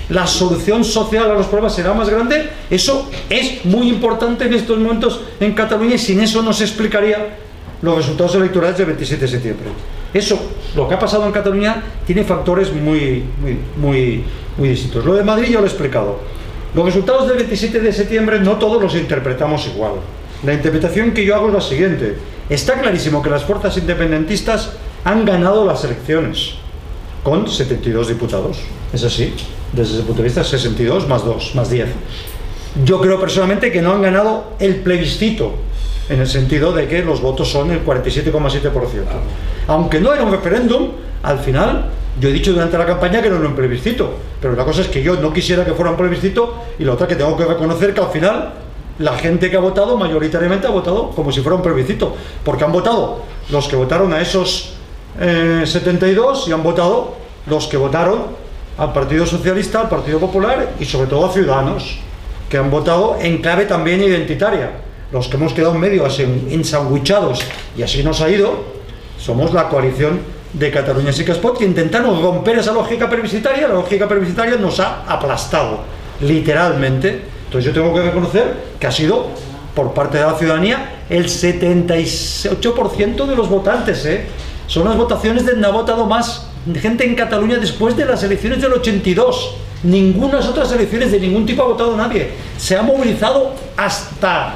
[SPEAKER 3] la solución social a los problemas será más grande, eso es muy importante en estos momentos en Cataluña, y sin eso no se explicaría los resultados electorales del 27 de septiembre. Eso, lo que ha pasado en Cataluña, tiene factores muy distintos. Lo de Madrid ya lo he explicado. Los resultados del 27 de septiembre no todos los interpretamos igual. La interpretación que yo hago es la siguiente. Está clarísimo que las fuerzas independentistas han ganado las elecciones con 72 diputados. Es así, desde ese punto de vista, 62 más 2, más 10. Yo creo personalmente que no han ganado el plebiscito, en el sentido de que los votos son el 47,7%. Aunque no era un referéndum, al final, yo he dicho durante la campaña que no era un plebiscito, pero la cosa es que yo no quisiera que fuera un plebiscito, y la otra que tengo que reconocer que al final la gente que ha votado mayoritariamente ha votado como si fuera un plebiscito, porque han votado los que votaron a esos 72 y han votado los que votaron al Partido Socialista, al Partido Popular y sobre todo a Ciudadanos, que han votado en clave también identitaria. Los que hemos quedado en medio ensandwichados, y así nos ha ido, somos la coalición de Catalunya Sí que es Pot, que intentaron romper esa lógica plebiscitaria. La lógica plebiscitaria nos ha aplastado, literalmente. Entonces yo tengo que reconocer que ha sido, por parte de la ciudadanía, el 78% de los votantes, Son las votaciones de donde ha votado más gente en Cataluña después de las elecciones del 82. Ninguna otras elecciones de ningún tipo ha votado nadie. Se ha movilizado hasta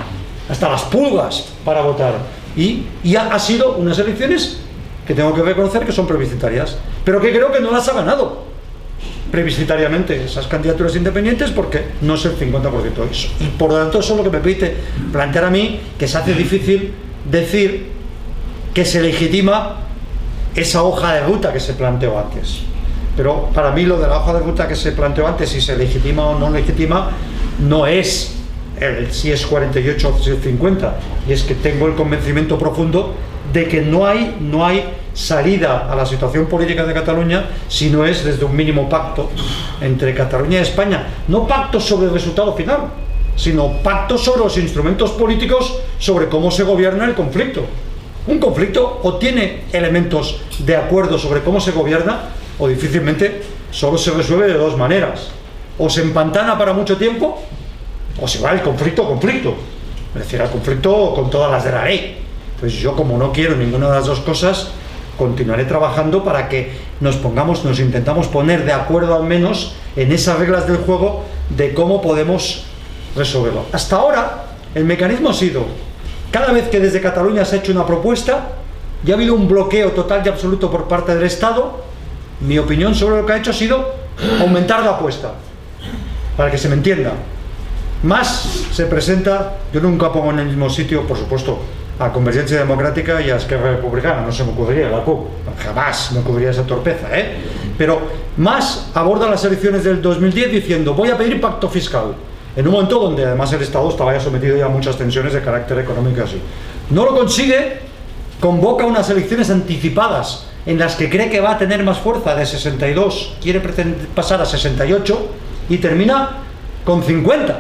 [SPEAKER 3] las pulgas para votar. Y ha sido unas elecciones que tengo que reconocer que son plebiscitarias, pero que creo que no las ha ganado plebiscitariamente esas candidaturas independientes, porque no es el 50% de eso. Y por lo tanto eso es lo que me permite plantear a mí que se hace difícil decir que se legitima esa hoja de ruta que se planteó antes. Pero para mí lo de la hoja de ruta que se planteó antes, si se legitima o no legitima, no es el si es 48 o si es 50, y es que tengo el convencimiento profundo de que no hay salida a la situación política de Cataluña si no es desde un mínimo pacto entre Cataluña y España. No pacto sobre el resultado final, sino pacto sobre los instrumentos políticos, sobre cómo se gobierna el conflicto. Un conflicto o tiene elementos de acuerdo sobre cómo se gobierna, o difícilmente solo se resuelve de dos maneras: o se empantana para mucho tiempo, o se va el conflicto. Es decir, al conflicto con todas las de la ley. Pues yo, como no quiero ninguna de las dos cosas, continuaré trabajando para que nos intentamos poner de acuerdo al menos en esas reglas del juego de cómo podemos resolverlo. Hasta ahora, el mecanismo ha sido, cada vez que desde Cataluña se ha hecho una propuesta y ha habido un bloqueo total y absoluto por parte del Estado, mi opinión sobre lo que ha hecho ha sido aumentar la apuesta. Para que se me entienda, más se presenta, yo nunca pongo en el mismo sitio, por supuesto, a Convergencia Democrática y a Esquerra Republicana, no se me ocurriría, la CUP, jamás me ocurriría esa torpeza, pero más aborda las elecciones del 2010 diciendo, voy a pedir pacto fiscal, en un momento donde además el Estado estaba ya sometido ya a muchas tensiones de carácter económico y así. No lo consigue, convoca unas elecciones anticipadas en las que cree que va a tener más fuerza, de 62, quiere pasar a 68 y termina con 50.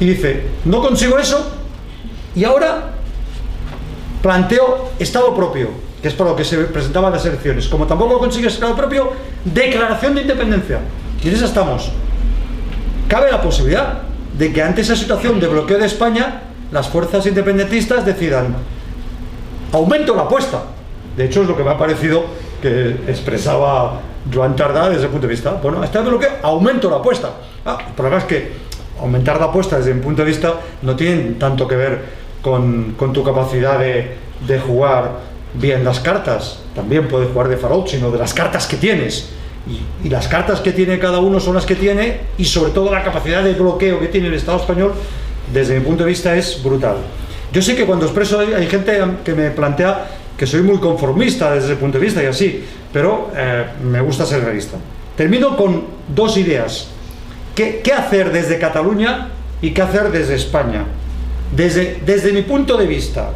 [SPEAKER 3] Y dice, no consigo eso, y ahora planteo Estado propio, que es para lo que se presentaban las elecciones. Como tampoco consigue Estado propio, declaración de independencia. Y en esa estamos. Cabe la posibilidad de que ante esa situación de bloqueo de España, las fuerzas independentistas decidan, aumento la apuesta. De hecho, es lo que me ha parecido que expresaba Joan Tardá desde el punto de vista, bueno, este bloqueo, aumento la apuesta. El problema es que aumentar la apuesta desde mi punto de vista no tiene tanto que ver con tu capacidad de jugar bien las cartas. También puedes jugar de farol, sino de las cartas que tienes. Y las cartas que tiene cada uno son las que tiene, y sobre todo la capacidad de bloqueo que tiene el Estado español, desde mi punto de vista, es brutal. Yo sé que cuando expreso, hay gente que me plantea que soy muy conformista desde ese punto de vista y así, pero me gusta ser realista. Termino con dos ideas. ¿Qué hacer desde Cataluña y qué hacer desde España? Desde mi punto de vista,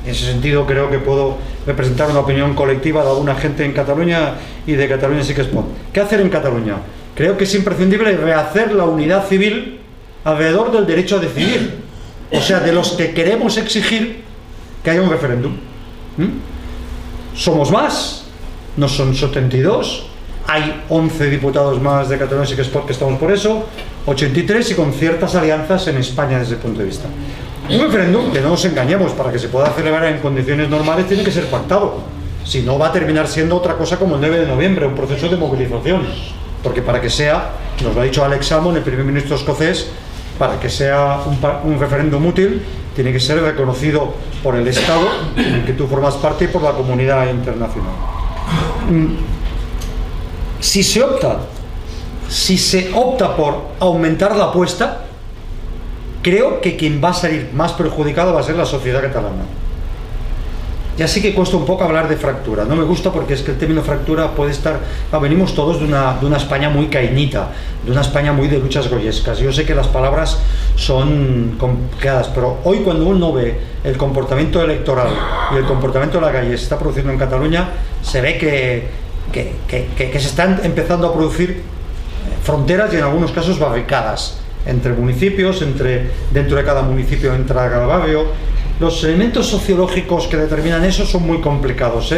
[SPEAKER 3] en ese sentido creo que puedo representar una opinión colectiva de alguna gente en Cataluña y de Cataluña sí que es. ¿Qué hacer en Cataluña? Creo que es imprescindible rehacer la unidad civil alrededor del derecho a decidir. O sea, de los que queremos exigir que haya un referéndum. Somos más, no son 72, hay 11 diputados más de Cataluña sí que es que estamos por eso, 83, y con ciertas alianzas en España desde el punto de vista. Un referéndum, que no nos engañemos, para que se pueda celebrar en condiciones normales tiene que ser pactado, si no va a terminar siendo otra cosa como el 9 de noviembre, un proceso de movilización, porque para que sea, nos lo ha dicho Alex Salmond, el primer ministro escocés, para que sea un referéndum útil, tiene que ser reconocido por el Estado en el que tú formas parte y por la comunidad internacional. Si se opta por aumentar la apuesta, creo que quien va a salir más perjudicado va a ser la sociedad catalana. Ya sí que cuesta un poco hablar de fractura, no me gusta porque es que el término fractura puede estar... venimos todos de una España muy cainita, de una España muy de luchas goyescas. Yo sé que las palabras son complicadas, pero hoy cuando uno ve el comportamiento electoral y el comportamiento de la calle se está produciendo en Cataluña, se ve que se están empezando a producir fronteras y en algunos casos barricadas entre municipios, dentro de cada municipio entra cada barrio. Los elementos sociológicos que determinan eso son muy complicados,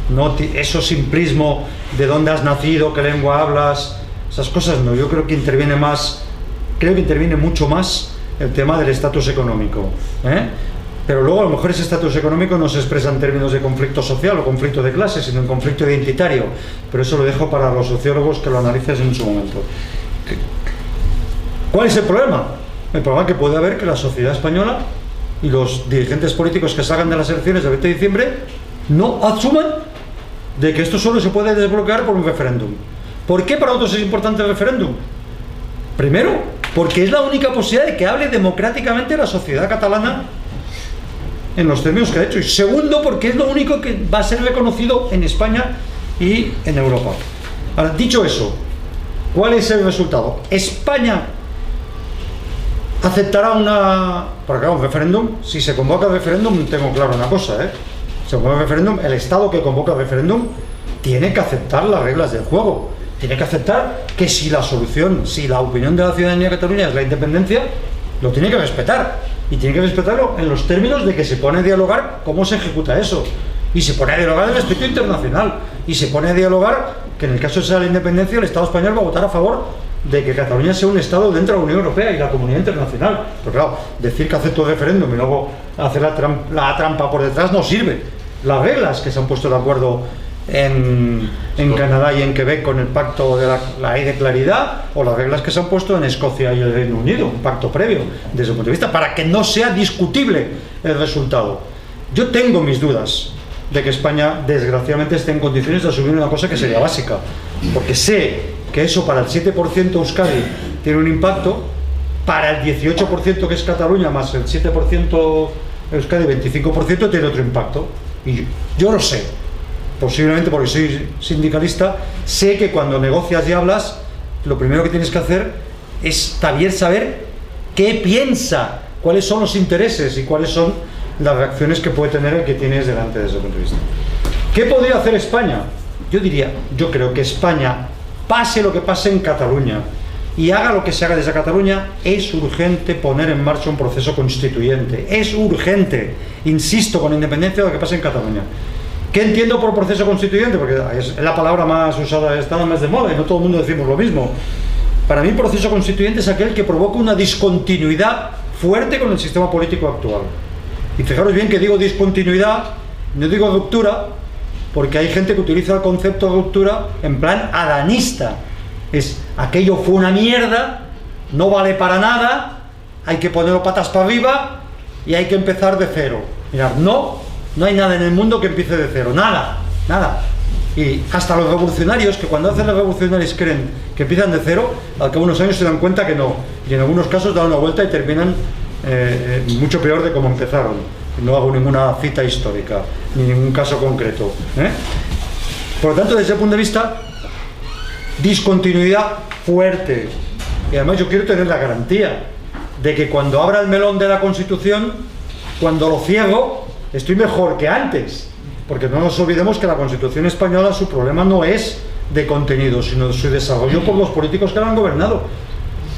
[SPEAKER 3] no eso simplismo de dónde has nacido, qué lengua hablas, esas cosas no. Yo creo que interviene mucho más el tema del estatus económico, pero luego a lo mejor ese estatus económico no se expresa en términos de conflicto social o conflicto de clase, sino en conflicto identitario, pero eso lo dejo para los sociólogos que lo analicen en su momento. ¿Cuál es el problema? El problema que puede haber que la sociedad española y los dirigentes políticos que salgan de las elecciones del 20 de diciembre no asuman de que esto solo se puede desbloquear por un referéndum. ¿Por qué para nosotros es importante el referéndum? Primero, porque es la única posibilidad de que hable democráticamente la sociedad catalana en los términos que ha hecho. Y segundo, porque es lo único que va a ser reconocido en España y en Europa. Ahora, dicho eso, ¿cuál es el resultado? España aceptará porque claro, un referéndum, si se convoca el referéndum, tengo claro una cosa, se convoca el referéndum, el Estado que convoca el referéndum tiene que aceptar las reglas del juego, tiene que aceptar que si la solución, si la opinión de la ciudadanía de Cataluña es la independencia, lo tiene que respetar, y tiene que respetarlo en los términos de que se pone a dialogar cómo se ejecuta eso, y se pone a dialogar el respeto internacional, y se pone a dialogar que en el caso de la independencia el Estado español va a votar a favor de que Cataluña sea un Estado dentro de la Unión Europea y la comunidad internacional. Pero claro, decir que acepto el referéndum y luego hacer la trampa por detrás no sirve. Las reglas que se han puesto de acuerdo en Canadá y en Quebec con el pacto de la ley de claridad, o las reglas que se han puesto en Escocia y el Reino Unido, un pacto previo desde el punto de vista, para que no sea discutible el resultado. Yo tengo mis dudas de que España desgraciadamente esté en condiciones de asumir una cosa que sería básica, porque sé que eso para el 7% Euskadi tiene un impacto, para el 18% que es Cataluña más el 7% Euskadi, 25% tiene otro impacto, y yo lo sé, posiblemente porque soy sindicalista, sé que cuando negocias y hablas, lo primero que tienes que hacer es también saber qué piensa, cuáles son los intereses y cuáles son las reacciones que puede tener el que tienes delante desde ese punto de vista. ¿Qué podría hacer España? Yo creo que España, pase lo que pase en Cataluña y haga lo que se haga desde Cataluña, es urgente poner en marcha un proceso constituyente, es urgente, insisto, con independencia de lo que pase en Cataluña. ¿Qué entiendo por proceso constituyente? Porque es la palabra más usada, está más de moda y no todo el mundo decimos lo mismo. Para mí, proceso constituyente es aquel que provoca una discontinuidad fuerte con el sistema político actual. Y fijaros bien que digo discontinuidad, no digo ruptura, porque hay gente que utiliza el concepto de ruptura en plan adanista. Es, aquello fue una mierda, no vale para nada, hay que ponerlo patas para arriba y hay que empezar de cero. Mirad, no hay nada en el mundo que empiece de cero, nada. Y hasta los revolucionarios, que cuando hacen los revolucionarios creen que empiezan de cero, al cabo de unos años se dan cuenta que no, y en algunos casos dan una vuelta y terminan mucho peor de como empezaron. No hago ninguna cita histórica, ni ningún caso concreto, Por lo tanto, desde ese punto de vista, discontinuidad fuerte. Y además yo quiero tener la garantía de que cuando abra el melón de la Constitución, cuando lo ciego, estoy mejor que antes. Porque no nos olvidemos que la Constitución española, su problema no es de contenido, sino de su desarrollo por los políticos que la han gobernado.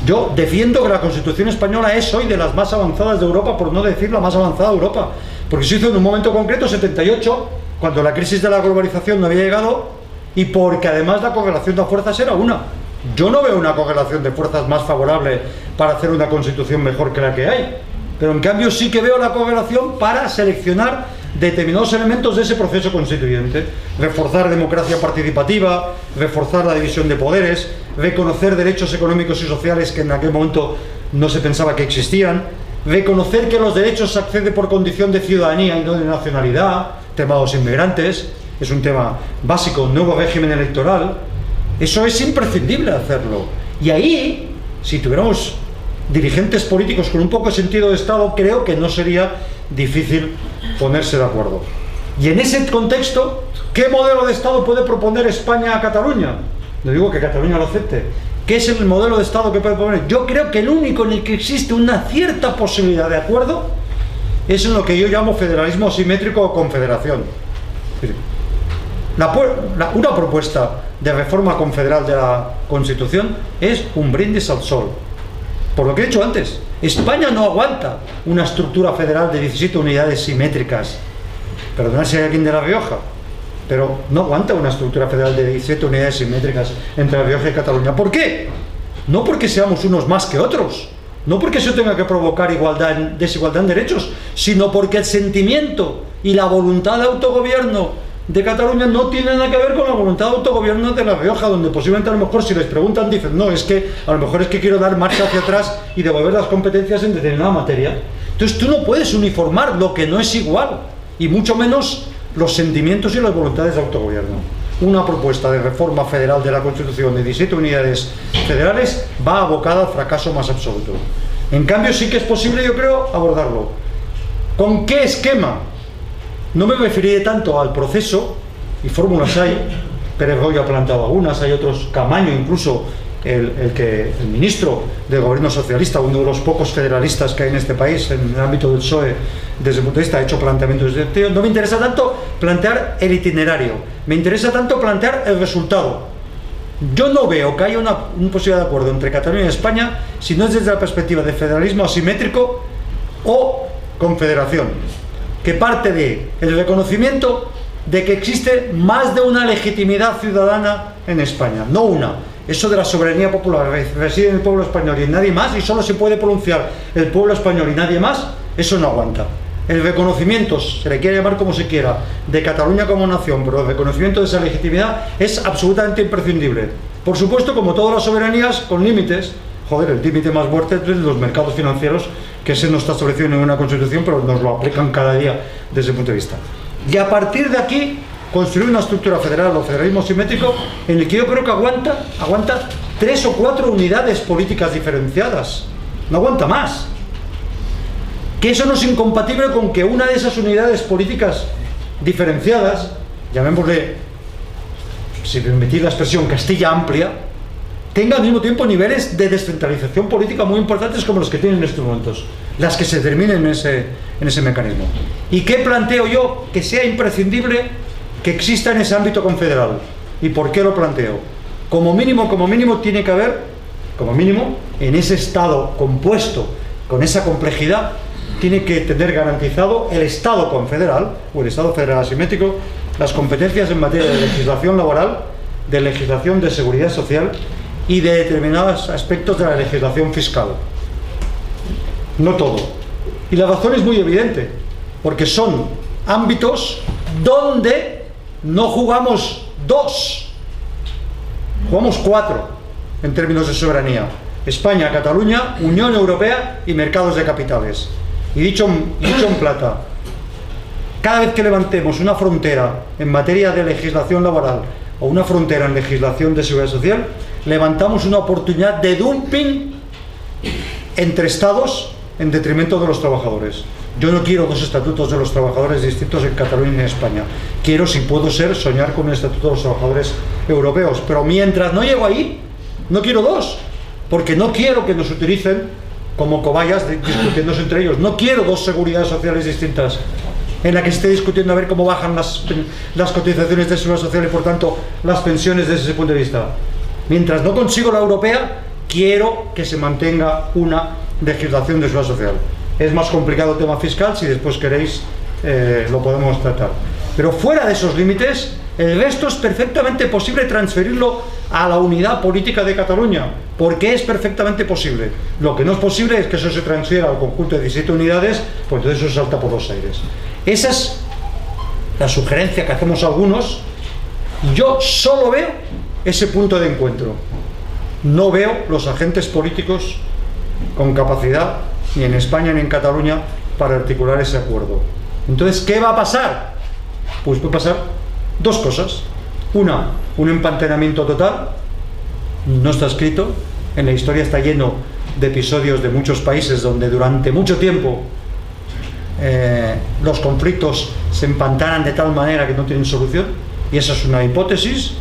[SPEAKER 3] Yo defiendo que la Constitución española es hoy de las más avanzadas de Europa, por no decir la más avanzada de Europa, porque se hizo en un momento concreto, 78, cuando la crisis de la globalización no había llegado, y porque además la correlación de fuerzas era una. Yo no veo una correlación de fuerzas más favorable para hacer una Constitución mejor que la que hay, pero en cambio sí que veo la correlación para seleccionar determinados elementos de ese proceso constituyente: reforzar democracia participativa, reforzar la división de poderes, reconocer derechos económicos y sociales que en aquel momento no se pensaba que existían, reconocer que los derechos se accede por condición de ciudadanía y no de nacionalidad, tema de los inmigrantes, es un tema básico, un nuevo régimen electoral. Eso es imprescindible hacerlo, y ahí, si tuviéramos dirigentes políticos con un poco de sentido de Estado, creo que no sería difícil ponerse de acuerdo. Y en ese contexto, ¿qué modelo de Estado puede proponer España a Cataluña? No digo que Cataluña lo acepte. ¿Qué es el modelo de Estado que puede proponer? Yo creo que el único en el que existe una cierta posibilidad de acuerdo es en lo que yo llamo federalismo asimétrico o confederación. Una propuesta de reforma confederal de la Constitución es un brindis al sol. Por lo que he dicho antes, España no aguanta una estructura federal de 17 unidades simétricas. Perdonad si hay alguien de La Rioja, pero no aguanta una estructura federal de 17 unidades simétricas entre La Rioja y Cataluña. ¿Por qué? No porque seamos unos más que otros, no porque eso tenga que provocar desigualdad en derechos, sino porque el sentimiento y la voluntad de autogobierno de Cataluña no tiene nada que ver con la voluntad de autogobierno de La Rioja, donde posiblemente a lo mejor si les preguntan dicen, no, es que a lo mejor es que quiero dar marcha hacia atrás y devolver las competencias en determinada materia. Entonces tú no puedes uniformar lo que no es igual, y mucho menos los sentimientos y las voluntades de autogobierno. Una propuesta de reforma federal de la Constitución de 17 unidades federales va abocada al fracaso más absoluto. En cambio sí que es posible, yo creo, abordarlo. ¿Con qué esquema? No me referiré tanto al proceso, y fórmulas hay, Pérez Royo ha planteado algunas, hay otros, Camaño incluso, el ministro del gobierno socialista, uno de los pocos federalistas que hay en este país, en el ámbito del PSOE, desde el punto de vista, ha hecho planteamientos de este. No me interesa tanto plantear el itinerario, me interesa tanto plantear el resultado. Yo no veo que haya una posibilidad de acuerdo entre Cataluña y España si no es desde la perspectiva de federalismo asimétrico o confederación, que parte del reconocimiento de que existe más de una legitimidad ciudadana en España, no una. Eso de la soberanía popular, reside en el pueblo español y en nadie más, y solo se puede pronunciar el pueblo español y nadie más, eso no aguanta. El reconocimiento, se le quiere llamar como se quiera, de Cataluña como nación, pero el reconocimiento de esa legitimidad es absolutamente imprescindible. Por supuesto, como todas las soberanías, con límites. Joder, el límite más fuerte es de los mercados financieros, que ese no está establecido en ninguna constitución, pero nos lo aplican cada día desde ese punto de vista. Y a partir de aquí, construir una estructura federal o federalismo simétrico en el que yo creo que aguanta 3 o 4 unidades políticas diferenciadas. No aguanta más. Que eso no es incompatible con que una de esas unidades políticas diferenciadas, llamémosle, si me permitís la expresión, Castilla amplia, tenga al mismo tiempo niveles de descentralización política muy importantes como los que tienen en estos momentos, las que se terminen en ese mecanismo. ¿Y qué planteo yo? Que sea imprescindible que exista en ese ámbito confederal. ¿Y por qué lo planteo? Como mínimo tiene que haber, como mínimo, en ese Estado compuesto, con esa complejidad, tiene que tener garantizado el Estado confederal, o el Estado federal asimétrico, las competencias en materia de legislación laboral, de legislación de seguridad social y de determinados aspectos de la legislación fiscal. No todo. Y la razón es muy evidente, porque son ámbitos donde no jugamos 2, jugamos 4 en términos de soberanía: España, Cataluña, Unión Europea y mercados de capitales. Y dicho en plata, cada vez que levantemos una frontera en materia de legislación laboral o una frontera en legislación de seguridad social, levantamos una oportunidad de dumping entre estados en detrimento de los trabajadores. Yo no quiero 2 estatutos de los trabajadores distintos en Cataluña y en España. Quiero, si puedo ser, soñar con un estatuto de los trabajadores europeos. Pero mientras no llego ahí, no quiero 2, porque no quiero que nos utilicen como cobayas discutiéndose entre ellos. No quiero 2 seguridades sociales distintas en la que se esté discutiendo a ver cómo bajan las cotizaciones de seguridad social y por tanto las pensiones desde ese punto de vista. Mientras no consigo la europea, quiero que se mantenga una legislación de seguridad social. Es más complicado el tema fiscal, si después queréis lo podemos tratar. Pero fuera de esos límites, el resto es perfectamente posible transferirlo a la unidad política de Cataluña, porque es perfectamente posible. Lo que no es posible es que eso se transfiera al conjunto de 17 unidades, pues entonces eso salta por los aires. Esa es la sugerencia que hacemos algunos. Yo solo veo ese punto de encuentro. No veo los agentes políticos con capacidad, ni en España ni en Cataluña, para articular ese acuerdo. Entonces, ¿qué va a pasar? Pues puede pasar 2 cosas. Una, un empantanamiento total. No está escrito. En la historia está lleno de episodios de muchos países donde durante mucho tiempo los conflictos se empantanan de tal manera que no tienen solución. Y esa es una hipótesis.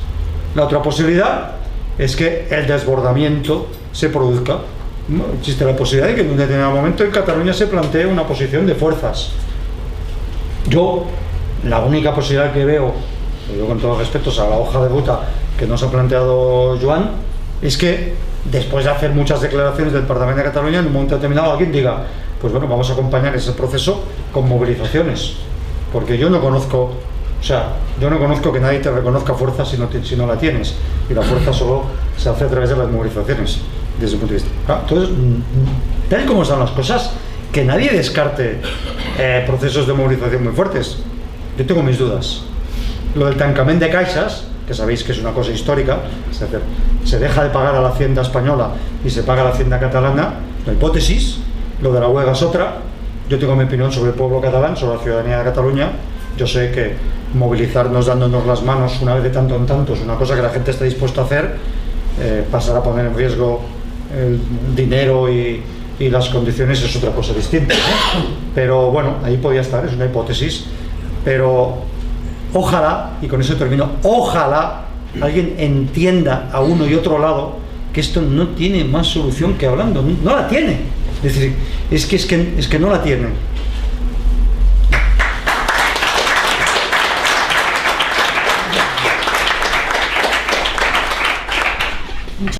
[SPEAKER 3] La otra posibilidad es que el desbordamiento se produzca. Existe la posibilidad de que en un determinado momento en Cataluña se plantee una posición de fuerzas. Yo, la única posibilidad que veo, lo digo con todos los respetos a la hoja de ruta que nos ha planteado Joan, es que después de hacer muchas declaraciones del Parlamento de Cataluña, en un momento determinado alguien diga, pues bueno, vamos a acompañar ese proceso con movilizaciones, porque yo no conozco, yo no conozco que nadie te reconozca fuerza si no la tienes, y la fuerza solo se hace a través de las movilizaciones, desde el punto de vista. Entonces, tal y como están las cosas, que nadie descarte procesos de movilización muy fuertes. Yo tengo mis dudas. Lo del tancament de caixas, que sabéis que es una cosa histórica, se deja de pagar a la hacienda española y se paga a la hacienda catalana, la hipótesis. Lo de la huelga es otra. Yo tengo mi opinión sobre el pueblo catalán, sobre la ciudadanía de Cataluña. Yo sé que movilizarnos dándonos las manos una vez de tanto en tanto es una cosa que la gente está dispuesta a hacer. Pasar a poner en riesgo el dinero y las condiciones es otra cosa distinta, ¿no? Pero bueno, ahí podía estar, es una hipótesis. Pero ojalá, y con eso termino, ojalá alguien entienda a uno y otro lado que esto no tiene más solución que hablando, no la tiene. Es decir, es que no la tiene.